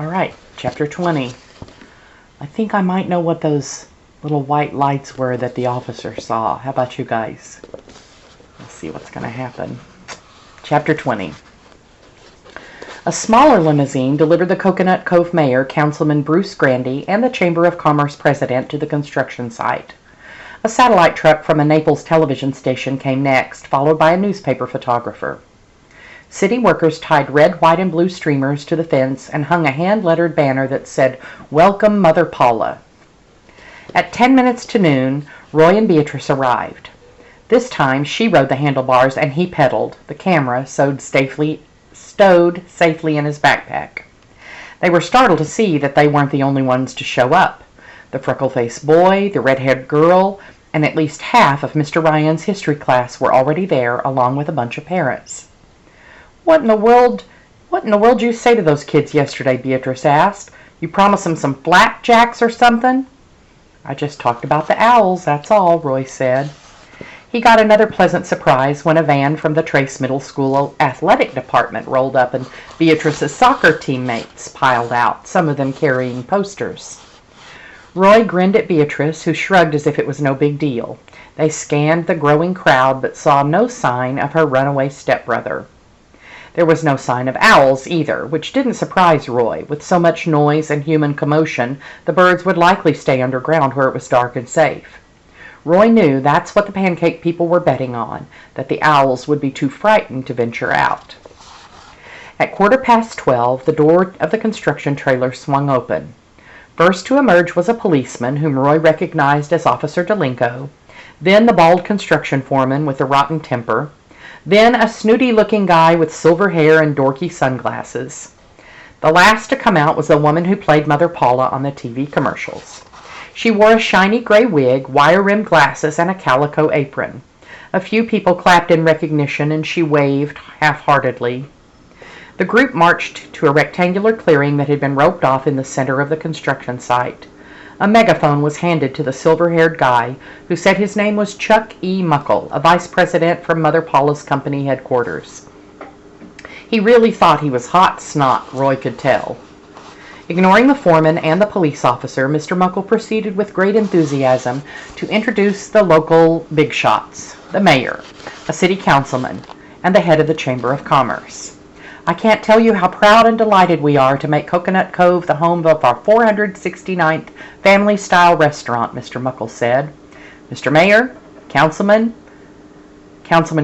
All right, chapter 20. I think I might know what those little white lights were that the officer saw. How about you guys? Let's see what's going to happen. Chapter 20. A smaller limousine delivered the Coconut Cove mayor, Councilman Bruce Grandy, and the Chamber of Commerce president to the construction site. A satellite truck from a Naples television station came next, followed by a newspaper photographer. City workers tied red, white, and blue streamers to the fence and hung a hand-lettered banner that said, "Welcome, Mother Paula." At 10 minutes to noon, Roy and Beatrice arrived. This time, she rode the handlebars and he pedaled, the camera stowed safely in his backpack. They were startled to see that they weren't the only ones to show up. The freckle-faced boy, the red-haired girl, and at least half of Mr. Ryan's history class were already there, along with a bunch of parents. What in the world did you say to those kids yesterday?" Beatrice asked. "You promised them some flapjacks or something?" "I just talked about the owls, that's all," Roy said. He got another pleasant surprise when a van from the Trace Middle School athletic department rolled up and Beatrice's soccer teammates piled out, some of them carrying posters. Roy grinned at Beatrice, who shrugged as if it was no big deal. They scanned the growing crowd but saw no sign of her runaway stepbrother. There was no sign of owls either, which didn't surprise Roy. With so much noise and human commotion, the birds would likely stay underground where it was dark and safe. Roy knew that's what the pancake people were betting on, that the owls would be too frightened to venture out. At 12:15, the door of the construction trailer swung open. First to emerge was a policeman, whom Roy recognized as Officer Delinko, then the bald construction foreman with a rotten temper, then a snooty-looking guy with silver hair and dorky sunglasses. The last to come out was the woman who played Mother Paula on the TV commercials. She wore a shiny gray wig, wire-rimmed glasses, and a calico apron. A few people clapped in recognition, and she waved half-heartedly. The group marched to a rectangular clearing that had been roped off in the center of the construction site. A megaphone was handed to the silver-haired guy, who said his name was Chuck E. Muckle, a vice president from Mother Paula's company headquarters. He really thought he was hot snot, Roy could tell. Ignoring the foreman and the police officer, Mr. Muckle proceeded with great enthusiasm to introduce the local big shots, the mayor, a city councilman, and the head of the Chamber of Commerce. "I can't tell you how proud and delighted we are to make Coconut Cove the home of our 469th family-style restaurant," Mr. Muckle said. "Mr. Mayor, Councilman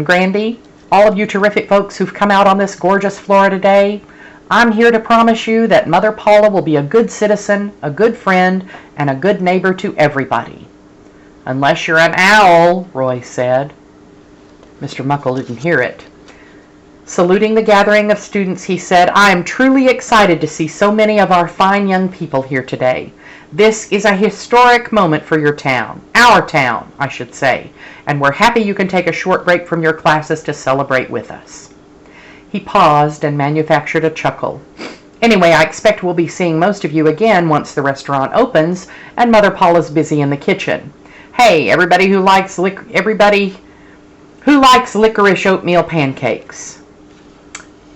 Grandy, all of you terrific folks who've come out on this gorgeous Florida day, I'm here to promise you that Mother Paula will be a good citizen, a good friend, and a good neighbor to everybody." "Unless you're an owl," Roy said. Mr. Muckle didn't hear it. Saluting the gathering of students, he said, "I am truly excited to see so many of our fine young people here today. This is a historic moment for your town, our town, I should say, and we're happy you can take a short break from your classes to celebrate with us." He paused and manufactured a chuckle. "Anyway, I expect we'll be seeing most of you again once the restaurant opens and Mother Paula's busy in the kitchen. Hey, everybody who likes licorice oatmeal pancakes."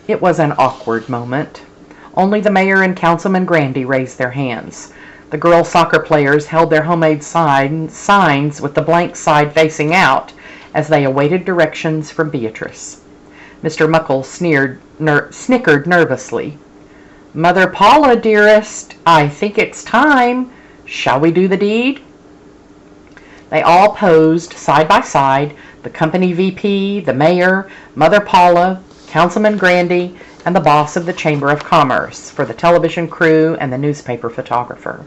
It was an awkward moment. Only the mayor and Councilman Grandy raised their hands. The girl soccer players held their homemade signs with the blank side facing out as they awaited directions from Beatrice. Mr. Muckle snickered nervously. "Mother Paula, dearest, I think it's time. Shall we do the deed?" They all posed side by side, the company VP, the mayor, Mother Paula, Councilman Grandy, and the boss of the Chamber of Commerce, for the television crew and the newspaper photographer.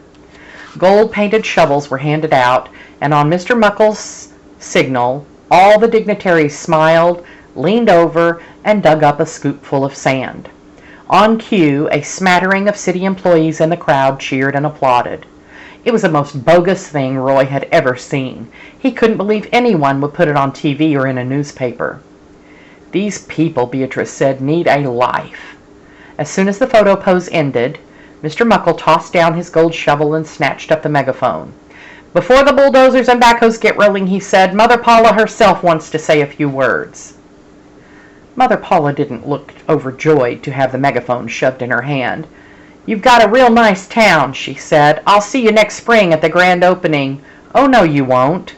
Gold-painted shovels were handed out, and on Mr. Muckle's signal, all the dignitaries smiled, leaned over, and dug up a scoopful of sand. On cue, a smattering of city employees in the crowd cheered and applauded. It was the most bogus thing Roy had ever seen. He couldn't believe anyone would put it on TV or in a newspaper. "These people," Beatrice said, "need a life." As soon as the photo pose ended, Mr. Muckle tossed down his gold shovel and snatched up the megaphone. "Before the bulldozers and backhoes get rolling," he said, "Mother Paula herself wants to say a few words." Mother Paula didn't look overjoyed to have the megaphone shoved in her hand. "You've got a real nice town," she said. "I'll see you next spring at the grand opening." "Oh, no, you won't."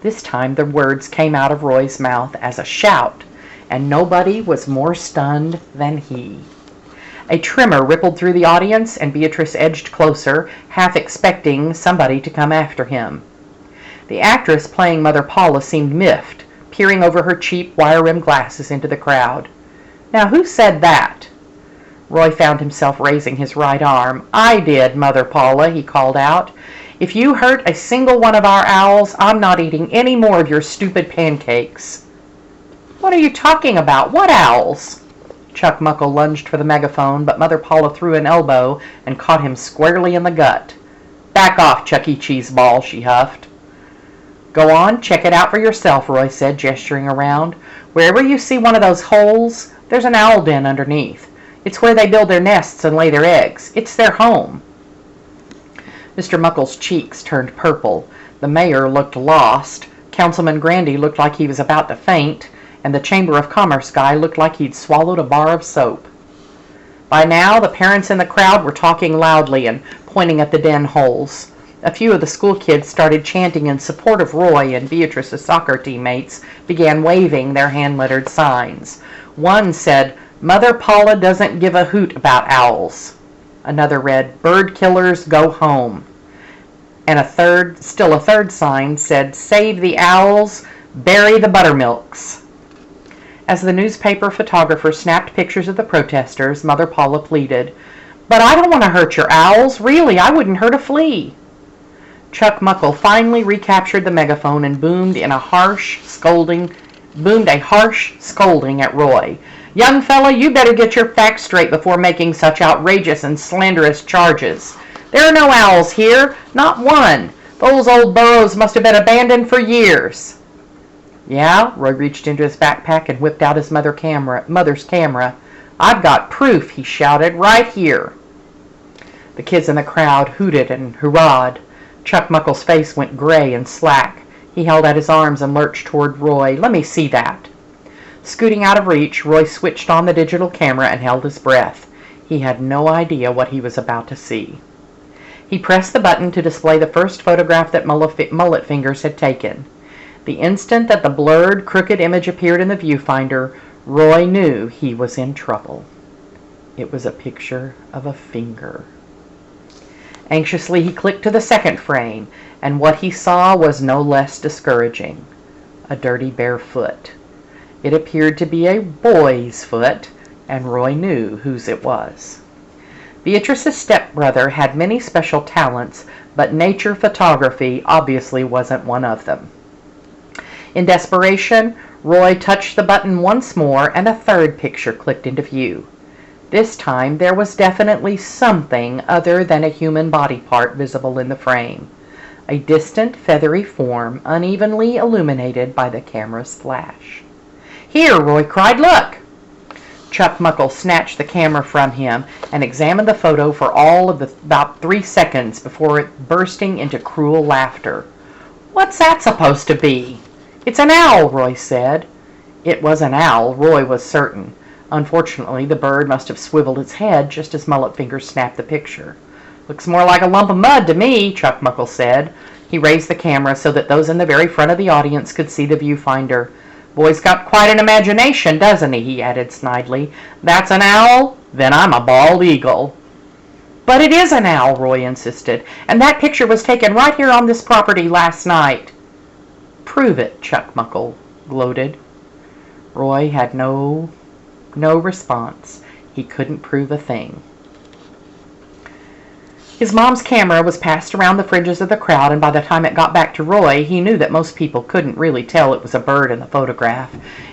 This time the words came out of Roy's mouth as a shout, and nobody was more stunned than he. A tremor rippled through the audience, and Beatrice edged closer, half expecting somebody to come after him. The actress playing Mother Paula seemed miffed, peering over her cheap wire-rimmed glasses into the crowd. "Now, who said that?" Roy found himself raising his right arm. "I did, Mother Paula," he called out. "If you hurt a single one of our owls, I'm not eating any more of your stupid pancakes." "What are you talking about? What owls?" Chuck Muckle lunged for the megaphone, but Mother Paula threw an elbow and caught him squarely in the gut. "Back off, Chuck E. Cheese Ball," she huffed. "Go on, check it out for yourself," Roy said, gesturing around. "Wherever you see one of those holes, there's an owl den underneath. It's where they build their nests and lay their eggs. It's their home." Mr. Muckle's cheeks turned purple. The mayor looked lost. Councilman Grandy looked like he was about to faint, and the Chamber of Commerce guy looked like he'd swallowed a bar of soap. By now, the parents in the crowd were talking loudly and pointing at the den holes. A few of the school kids started chanting in support of Roy, and Beatrice's soccer teammates began waving their hand-lettered signs. One said, "Mother Paula doesn't give a hoot about owls." Another read, "Bird killers go home." And a third sign said, "Save the owls, bury the buttermilks." As the newspaper photographer snapped pictures of the protesters, Mother Paula pleaded, "But I don't want to hurt your owls. Really, I wouldn't hurt a flea." Chuck Muckle finally recaptured the megaphone and boomed a harsh scolding at Roy. "Young fella, you better get your facts straight before making such outrageous and slanderous charges. There are no owls here, not one. Those old burrows must have been abandoned for years." "Yeah?" Roy reached into his backpack and whipped out his mother's camera. "I've got proof," he shouted, "right here." The kids in the crowd hooted and hurrahed. Chuck Muckle's face went gray and slack. He held out his arms and lurched toward Roy. "Let me see that." Scooting out of reach, Roy switched on the digital camera and held his breath. He had no idea what he was about to see. He pressed the button to display the first photograph that Mullet Fingers had taken. The instant that the blurred, crooked image appeared in the viewfinder, Roy knew he was in trouble. It was a picture of a finger. Anxiously, he clicked to the second frame, and what he saw was no less discouraging. A dirty bare foot. It appeared to be a boy's foot, and Roy knew whose it was. Beatrice's stepbrother had many special talents, but nature photography obviously wasn't one of them. In desperation, Roy touched the button once more, and a third picture clicked into view. This time there was definitely something other than a human body part visible in the frame. A distant, feathery form, unevenly illuminated by the camera's flash. "Here!" Roy cried. "Look!" Chuck Muckle snatched the camera from him and examined the photo for about 3 seconds before bursting into cruel laughter. "What's that supposed to be?" "It's an owl," Roy said. It was an owl, Roy was certain. Unfortunately, the bird must have swiveled its head just as Mullet Fingers snapped the picture. "Looks more like a lump of mud to me," Chuck Muckle said. He raised the camera so that those in the very front of the audience could see the viewfinder. "Boy's got quite an imagination, doesn't he?" added snidely. "That's an owl? Then I'm a bald eagle." "But it is an owl," Roy insisted, "and that picture was taken right here on this property last night." "Prove it," Chuck Muckle gloated. Roy had no response. He couldn't prove a thing. His mom's camera was passed around the fringes of the crowd, and by the time it got back to Roy, he knew that most people couldn't really tell it was a bird in the photograph.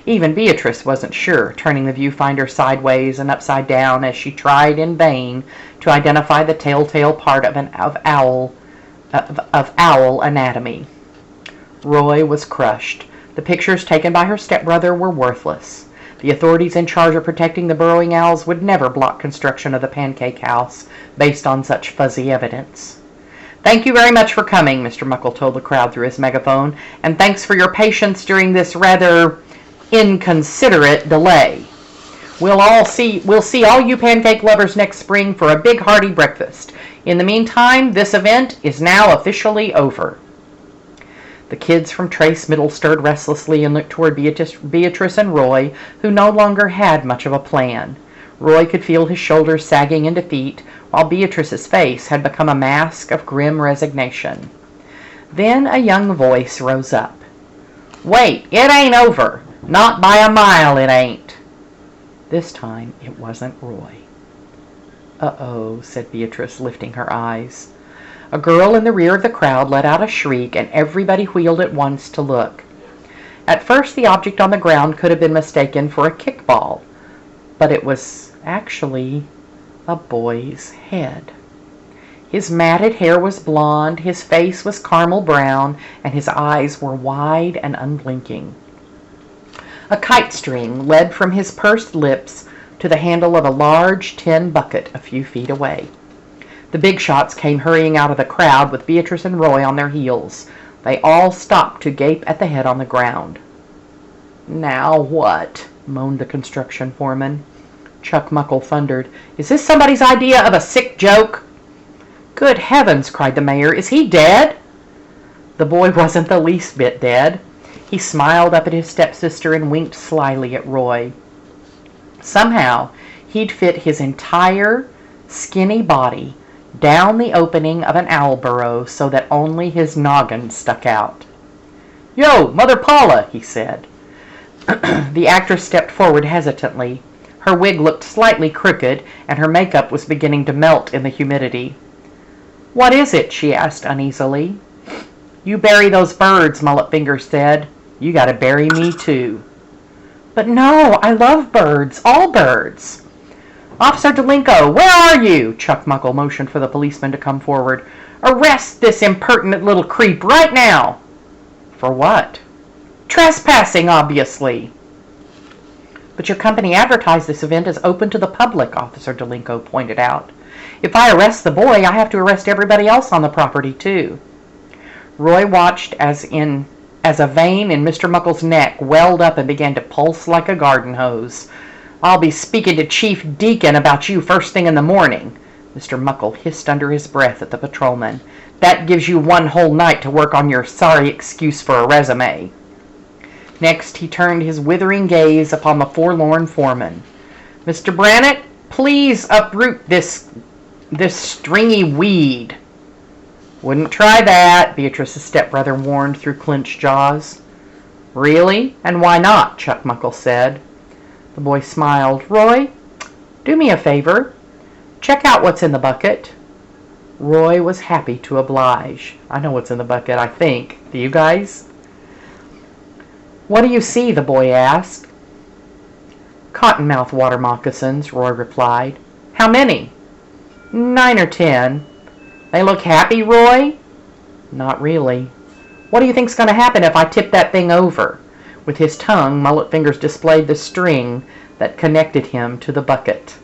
Even Beatrice wasn't sure, turning the viewfinder sideways and upside down as she tried in vain to identify the telltale part of owl anatomy. Roy was crushed. The pictures taken by her stepbrother were worthless. The authorities in charge of protecting the burrowing owls would never block construction of the pancake house based on such fuzzy evidence. "Thank you very much for coming," Mr. Muckle told the crowd through his megaphone, "and thanks for your patience during this rather inconsiderate delay. We'll see all you pancake lovers next spring for a big hearty breakfast. In the meantime, this event is now officially over." The kids from Trace Middle stirred restlessly and looked toward Beatrice and Roy, who no longer had much of a plan. Roy could feel his shoulders sagging in defeat, while Beatrice's face had become a mask of grim resignation. Then a young voice rose up. "Wait, it ain't over. Not by a mile it ain't." This time it wasn't Roy. "Uh-oh," said Beatrice, lifting her eyes. A girl in the rear of the crowd let out a shriek, and everybody wheeled at once to look. At first the object on the ground could have been mistaken for a kickball, but it was actually a boy's head. His matted hair was blonde, his face was caramel brown, and his eyes were wide and unblinking. A kite string led from his pursed lips to the handle of a large tin bucket a few feet away. The big shots came hurrying out of the crowd with Beatrice and Roy on their heels. They all stopped to gape at the head on the ground. "Now what?" moaned the construction foreman. Chuck Muckle thundered, "Is this somebody's idea of a sick joke?" "Good heavens!" cried the mayor. "Is he dead?" The boy wasn't the least bit dead. He smiled up at his stepsister and winked slyly at Roy. Somehow he'd fit his entire skinny body down the opening of an owl burrow so that only his noggin stuck out. "Yo, Mother Paula," he said. The actress stepped forward hesitantly. Her wig looked slightly crooked, and her makeup was beginning to melt in the humidity. "What is it?" she asked uneasily. "You bury those birds," Mullet Fingers said. "You gotta bury me too." "But no, I love birds, all birds." "Officer Delinko, where are you?" Chuck Muckle motioned for the policeman to come forward. "Arrest this impertinent little creep right now." "For what?" "Trespassing, obviously." "But your company advertised this event as open to the public," Officer Delinko pointed out. "If I arrest the boy, I have to arrest everybody else on the property, too." Roy watched as a vein in Mr. Muckle's neck welled up and began to pulse like a garden hose. "I'll be speaking to Chief Deacon about you first thing in the morning." Mr. Muckle hissed under his breath at the patrolman. "That gives you one whole night to work on your sorry excuse for a resume." Next he turned his withering gaze upon the forlorn foreman. "Mr. Brannett, please uproot this stringy weed." "Wouldn't try that," Beatrice's stepbrother warned through clenched jaws. "Really? And why not?" Chuck Muckle said. The boy smiled. "Roy, do me a favor. Check out what's in the bucket." Roy was happy to oblige. "I know what's in the bucket, I think. Do you guys?" "What do you see?" the boy asked. "Cottonmouth water moccasins," Roy replied. "How many?" 9 or 10. "They look happy, Roy?" "Not really." "What do you think's going to happen if I tip that thing over?" With his tongue, Mullet Fingers displayed the string that connected him to the bucket.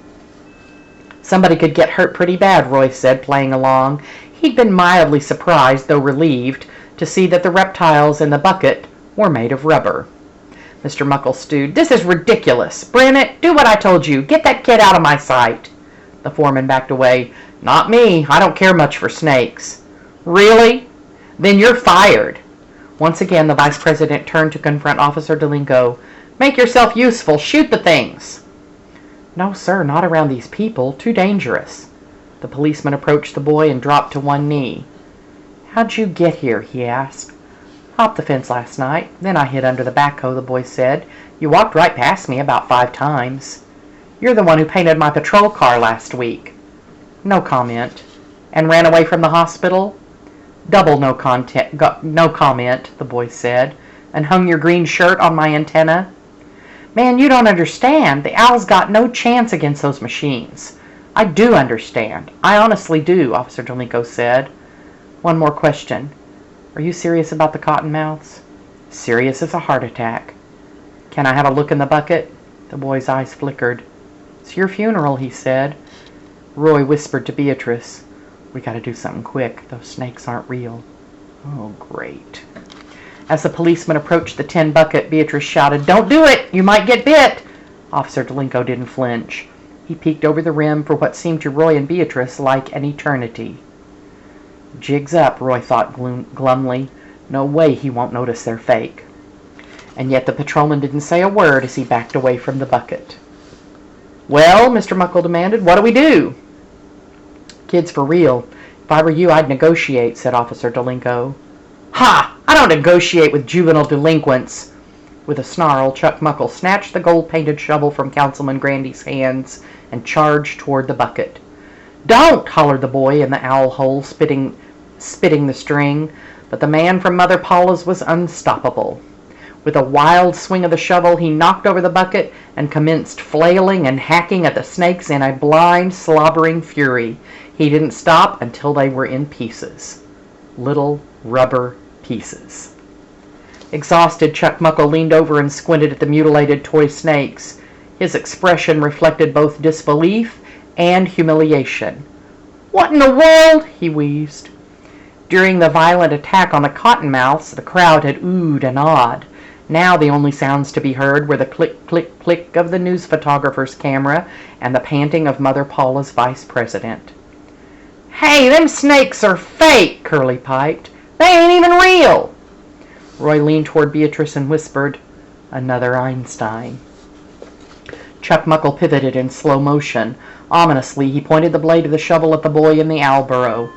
"Somebody could get hurt pretty bad," Roy said, playing along. He'd been mildly surprised, though relieved, to see that the reptiles in the bucket were made of rubber. Mr. Muckle stewed. "This is ridiculous. Brannett, do what I told you. Get that kid out of my sight." The foreman backed away. "Not me. I don't care much for snakes." "Really? Then you're fired." Once again, the vice president turned to confront Officer Delinko. "Make yourself useful. Shoot the things." "No, sir, not around these people. Too dangerous." The policeman approached the boy and dropped to one knee. "How'd you get here?" he asked. "Hopped the fence last night. Then I hid under the backhoe," the boy said. "You walked right past me about 5 times. You're the one who painted my patrol car last week." No comment. "And ran away from the hospital?" Double no comment, the boy said. "And hung your green shirt on my antenna?" "Man, you don't understand. The owl's got no chance against those machines." "I do understand. I honestly do," Officer Delinko said. "One more question. Are you serious about the cottonmouths?" "Serious as a heart attack." "Can I have a look in the bucket?" The boy's eyes flickered. "It's your funeral," he said. Roy whispered to Beatrice, "We gotta do something quick. Those snakes aren't real." "Oh, great." As the policeman approached the tin bucket, Beatrice shouted, "Don't do it! You might get bit!" Officer Delinko didn't flinch. He peeked over the rim for what seemed to Roy and Beatrice like an eternity. Jig's up, Roy thought glumly. No way he won't notice they're fake. And yet the patrolman didn't say a word as he backed away from the bucket. "Well," Mr. Muckle demanded, "what do we do?" "Kid's for real. If I were you, I'd negotiate," said Officer Delinko. "Ha! I don't negotiate with juvenile delinquents." With a snarl, Chuck Muckle snatched the gold-painted shovel from Councilman Grandy's hands and charged toward the bucket. "Don't!" hollered the boy in the owl hole, spitting the string, but the man from Mother Paula's was unstoppable. With a wild swing of the shovel, he knocked over the bucket and commenced flailing and hacking at the snakes in a blind, slobbering fury. He didn't stop until they were in pieces. Little rubber pieces. Exhausted, Chuck Muckle leaned over and squinted at the mutilated toy snakes. His expression reflected both disbelief and humiliation. "What in the world?" he wheezed. During the violent attack on the cottonmouths, the crowd had oohed and awed. Now the only sounds to be heard were the click, click, click of the news photographer's camera and the panting of Mother Paula's vice president. "Hey, them snakes are fake," Curly piped. "They ain't even real." Roy leaned toward Beatrice and whispered, "Another Einstein." Chuck Muckle pivoted in slow motion. Ominously, he pointed the blade of the shovel at the boy in the owl burrow.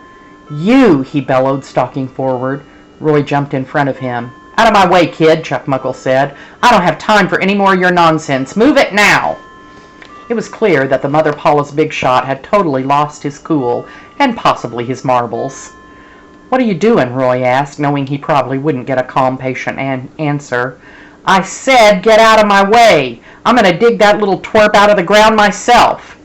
"You!" he bellowed, stalking forward. Roy jumped in front of him. "Out of my way, kid," Chuck Muckle said. "I don't have time for any more of your nonsense. Move it now!" It was clear that the Mother Paula's big shot had totally lost his cool and possibly his marbles. "What are you doing?" Roy asked, knowing he probably wouldn't get a calm, patient answer. "I said get out of my way! I'm going to dig that little twerp out of the ground myself!"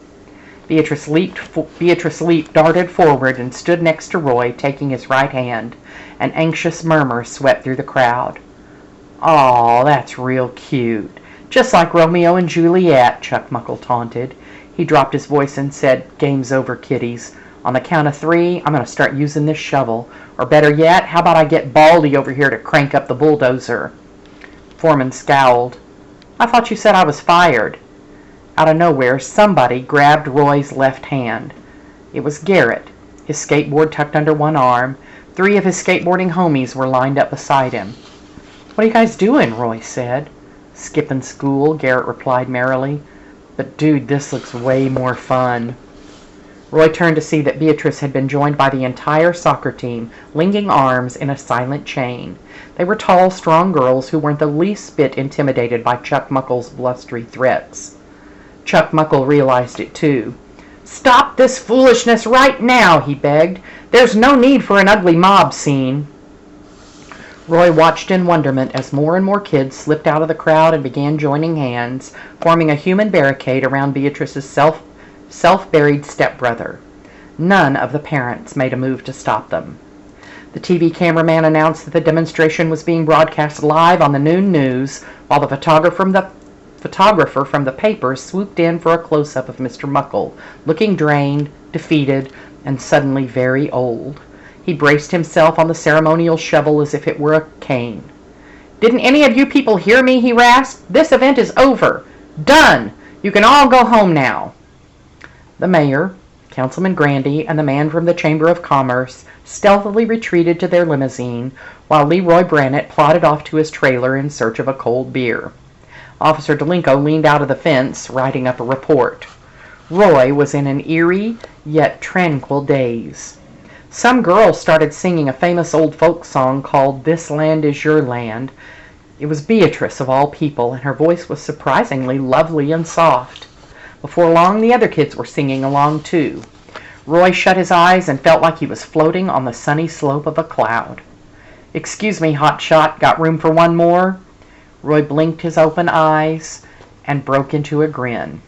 Beatrice leaped, darted forward, and stood next to Roy, taking his right hand. An anxious murmur swept through the crowd. "Aw, that's real cute. Just like Romeo and Juliet," Chuck Muckle taunted. He dropped his voice and said, "Game's over, kiddies. On the count of 3, I'm going to start using this shovel. Or better yet, how about I get Baldy over here to crank up the bulldozer?" Foreman scowled. "I thought you said I was fired." Out of nowhere, somebody grabbed Roy's left hand. It was Garrett, his skateboard tucked under one arm. 3 of his skateboarding homies were lined up beside him. "What are you guys doing?" Roy said. "Skipping school," Garrett replied merrily. "But dude, this looks way more fun." Roy turned to see that Beatrice had been joined by the entire soccer team, linking arms in a silent chain. They were tall, strong girls who weren't the least bit intimidated by Chuck Muckle's blustery threats. Chuck Muckle realized it too. "Stop this foolishness right now," he begged. "There's no need for an ugly mob scene." Roy watched in wonderment as more and more kids slipped out of the crowd and began joining hands, forming a human barricade around Beatrice's self-buried stepbrother. None of the parents made a move to stop them. The TV cameraman announced that the demonstration was being broadcast live on the noon news, while the photographer from the paper swooped in for a close-up of Mr. Muckle, looking drained, defeated, and suddenly very old. He braced himself on the ceremonial shovel as if it were a cane. "Didn't any of you people hear me?" he rasped. "This event is over. Done. You can all go home now." The mayor, Councilman Grandy, and the man from the Chamber of Commerce stealthily retreated to their limousine, while Leroy Brannett plodded off to his trailer in search of a cold beer. Officer Delinko leaned out of the fence, writing up a report. Roy was in an eerie yet tranquil daze. Some girl started singing a famous old folk song called "This Land Is Your Land." It was Beatrice, of all people, and her voice was surprisingly lovely and soft. Before long, the other kids were singing along too. Roy shut his eyes and felt like he was floating on the sunny slope of a cloud. "Excuse me, hotshot, got room for one more?" Roy blinked his open eyes and broke into a grin.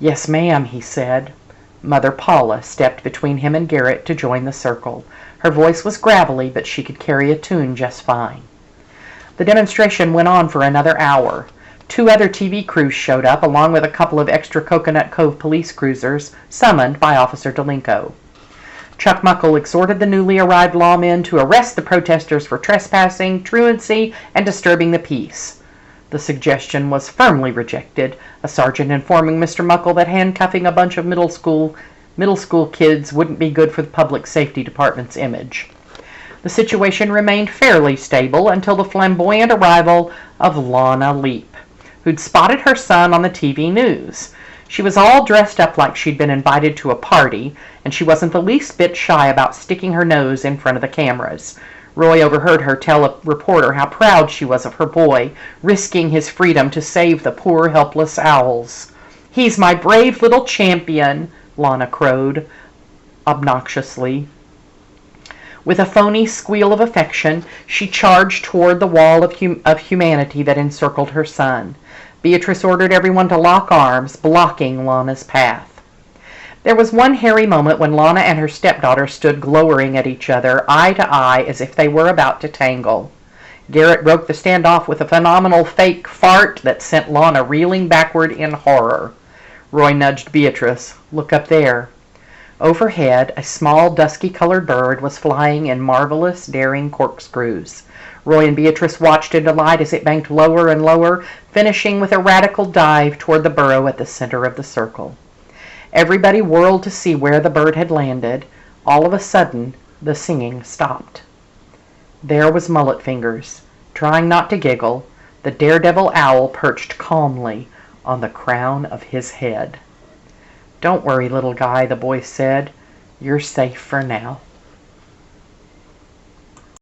"Yes, ma'am," he said. Mother Paula stepped between him and Garrett to join the circle. Her voice was gravelly, but she could carry a tune just fine. The demonstration went on for another hour. 2 other TV crews showed up, along with a couple of extra Coconut Cove police cruisers, summoned by Officer Delinko. Chuck Muckle exhorted the newly arrived lawmen to arrest the protesters for trespassing, truancy, and disturbing the peace. The suggestion was firmly rejected, a sergeant informing Mr. Muckle that handcuffing a bunch of middle school kids wouldn't be good for the public safety department's image. The situation remained fairly stable until the flamboyant arrival of Lana Leap, who'd spotted her son on the TV news. She was all dressed up like she'd been invited to a party, and she wasn't the least bit shy about sticking her nose in front of the cameras. Roy overheard her tell a reporter how proud she was of her boy, risking his freedom to save the poor helpless owls. "He's my brave little champion," Lana crowed obnoxiously. With a phony squeal of affection, she charged toward the wall of humanity that encircled her son. Beatrice ordered everyone to lock arms, blocking Lana's path. There was one hairy moment when Lana and her stepdaughter stood glowering at each other, eye to eye, as if they were about to tangle. Garrett broke the standoff with a phenomenal fake fart that sent Lana reeling backward in horror. Roy nudged Beatrice. "Look up there." Overhead, a small, dusky-colored bird was flying in marvelous, daring corkscrews. Roy and Beatrice watched in delight as it banked lower and lower, finishing with a radical dive toward the burrow at the center of the circle. Everybody whirled to see where the bird had landed. All of a sudden, the singing stopped. There was Mullet Fingers, trying not to giggle, the daredevil owl perched calmly on the crown of his head. "Don't worry, little guy," the boy said. "You're safe for now."